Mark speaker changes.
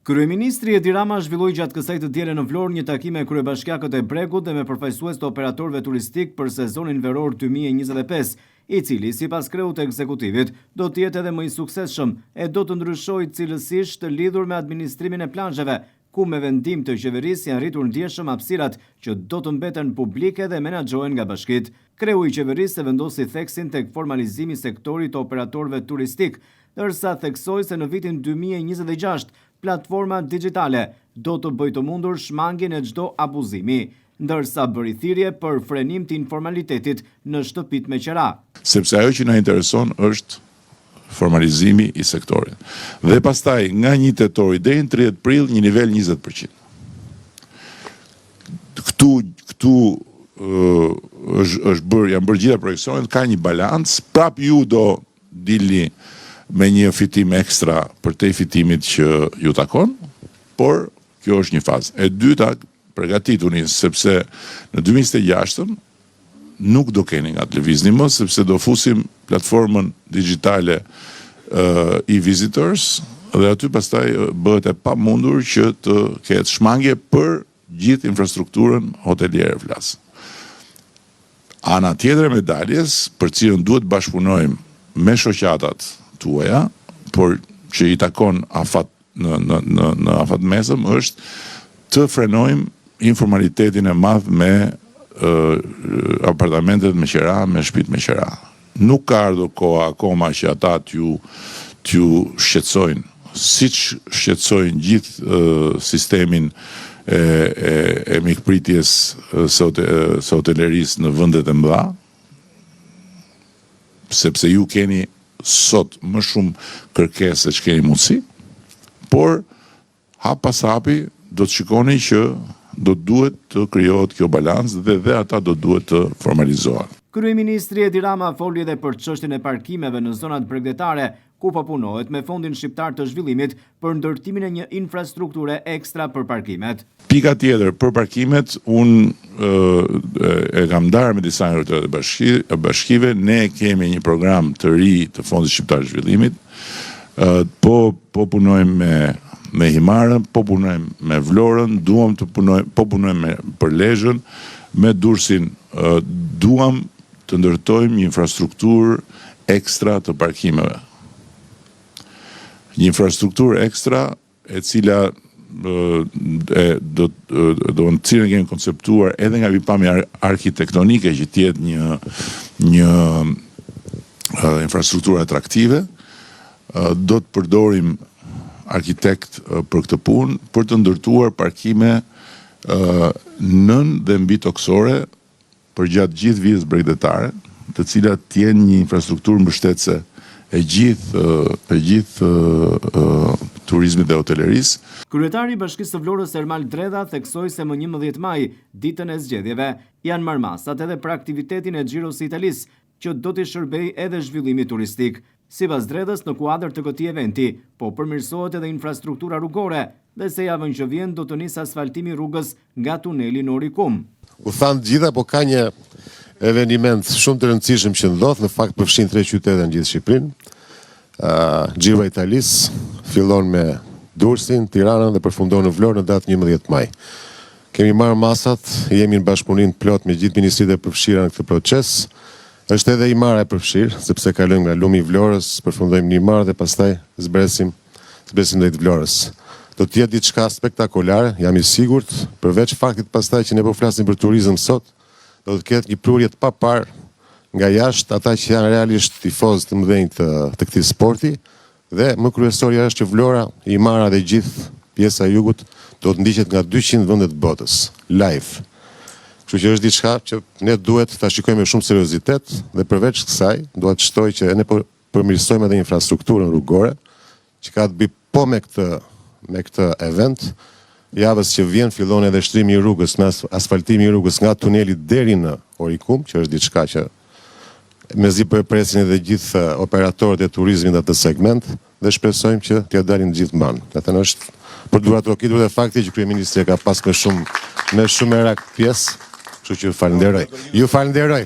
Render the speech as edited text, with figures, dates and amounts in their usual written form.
Speaker 1: Kryeministri Edi Rama zhvilloi gjatë kësaj të diele në Vlorë një takim me kryebashkiakët e Bregut dhe me përfaqësues të operatorëve turistik për sezonin veror 2025, i cili sipas kreut të ekzekutivit do të jetë edhe më i suksesshëm e do të ndryshojë cilësisht lidhur me administrimin e plazheve, ku me vendim të qeverisë janë rritur ndjeshëm hapësirat që do të mbeten publike dhe menaxhohen nga bashkitë. Kreu i qeverisë vendosi theksin tek formalizimi i sektorit të operatorëve turistik, ndërsa theksoi se në vitin 2026 platforma digjitale do të bëjë të mundur shmangjen e çdo abuzimi, ndërsa bëri thirrje për frenim të informalitetit në shtëpitë me qera.
Speaker 2: Sepse ajo që na intereson është formalizimi i sektorit. Dhe pastaj nga 1 tetor deri në 30 prill një nivel 20%. Këtu janë bërë gjitha projeksionet, ka një balans, prap ju do dilni me një fitim ekstra për te fitimit që ju takon, por kjo është një fazë. E dyta, përgatituni, sepse në 2026 nuk do keni nga të lëvizni më, sepse do fusim platformën digjitale i visitors, dhe aty pastaj bëhet e pamundur që të ketë shmangje për gjithë infrastrukturën hoteliere flas. Ana tjetër e medaljes, për cilën duhet bashkëpunojmë me shoqatat tuaja, por që i takon në afat mesëm, është të frenojmë informalitetin e madh me apartamentet me qera, me shtëpitë me qera. Nuk ka ardhur koha akoma që ata t'ju shqetësojnë, siç shqetësojnë gjithë sistemin e mikpritjes së hotelerisë në vendet e mëdha, sepse ju keni sot më shumë kërkesë se që keni mundësi, por hap pas hapi do të shikoni që do duhet të krijohet kjo balancë dhe ata do duhet të formalizohen.
Speaker 1: Kryeministri Edi Rama foli edhe për çështjen e parkimeve në zonat bregdetare, ku po punohet me Fondin Shqiptar të Zhvillimit për ndërtimin e një infrastrukture ekstra për parkimet.
Speaker 2: Pika tjetër për parkimet, unë e kam ndarë me disa njerëz të bashkive, ne kemi një program të ri të Fondit Shqiptar të Zhvillimit, po punojmë me Himarën, po punojmë me Vlorën, po punojmë për Lezhën, me Durrësin, duam të ndërtojmë një infrastrukturë ekstra të parkimeve. Një infrastrukturë ekstra e cila do në cilën kemi konceptuar edhe nga pikpamja arkitektonike që tjetë një infrastrukturë atraktive, do të përdorim arkitekt për këtë punë për të ndërtuar parkime nën dhe mbi toksore për gjatë gjithë vijës bregdetare, të cilat tjenë një infrastrukturë mbështetëse e gjithë turizmit dhe hotelerisë.
Speaker 1: Kryetari i Bashkisë së Vlorës Ermal Dredha theksoi se më 11 maj, ditën e zgjedhjeve, janë marrë masat edhe për aktivitetin e Giros së Italisë, që do t'i shërbejë edhe zhvillimit turistik. Sipas Dredhës, në kuadër të këtij eventi, po përmirësohet edhe infrastruktura rrugore dhe se javën që vjen do të nisë asfaltimi rrugës nga tuneli në Orikum.
Speaker 3: U thanë gjitha, po ka një eveniment shumë të rëndësishëm që ndodh, në fakt përfshin 3 qytete në gjithë Shqipërinë. Giro i Italisë fillon me Durrësin, Tiranën dhe përfundon në Vlorë në datë 11 maj. Kemi marrë masat, jemi në bashkëpunim plot me gjithë ministritë e përfshira në këtë proces. Është edhe Imara e përfshirë, sepse kalojmë nga lumi i Vlorës, përfundojmë në Imar dhe pastaj zbresim drejt Vlorës. Do të jetë diçka spektakolare, jam i sigurt, përveç faktit pastaj që ne po flasim për turizëm sot, do të ketë një prurje të papar nga jashtë ata që janë realisht tifozë të mëdhenj të këtij sporti, dhe më kryesorja është që Vlora, Imara dhe gjithë pjesa e jugut do të ndiqet nga 200 vende të botës, live. Kështu që është diçka që ne duhet ta shikojmë me shumë seriozitet dhe përveç kësaj, dua të shtoj që ne përmirësojmë edhe infrastrukturën rrugore, që ka të bëjë po me këtë event. Javës që vjen fillon edhe shtrimi i rrugës, me asfaltimi i rrugës nga tuneli deri në Orikum, që është diçka që mezi përpresin edhe gjithë operatorët e turizmit në atë segment dhe shpresojmë që t'ja dalin gjithë mban. Atë është për durat rokitur dhe fakti që kryeministri ka pas me shumë merak pjesë, kështu që ju falenderoj.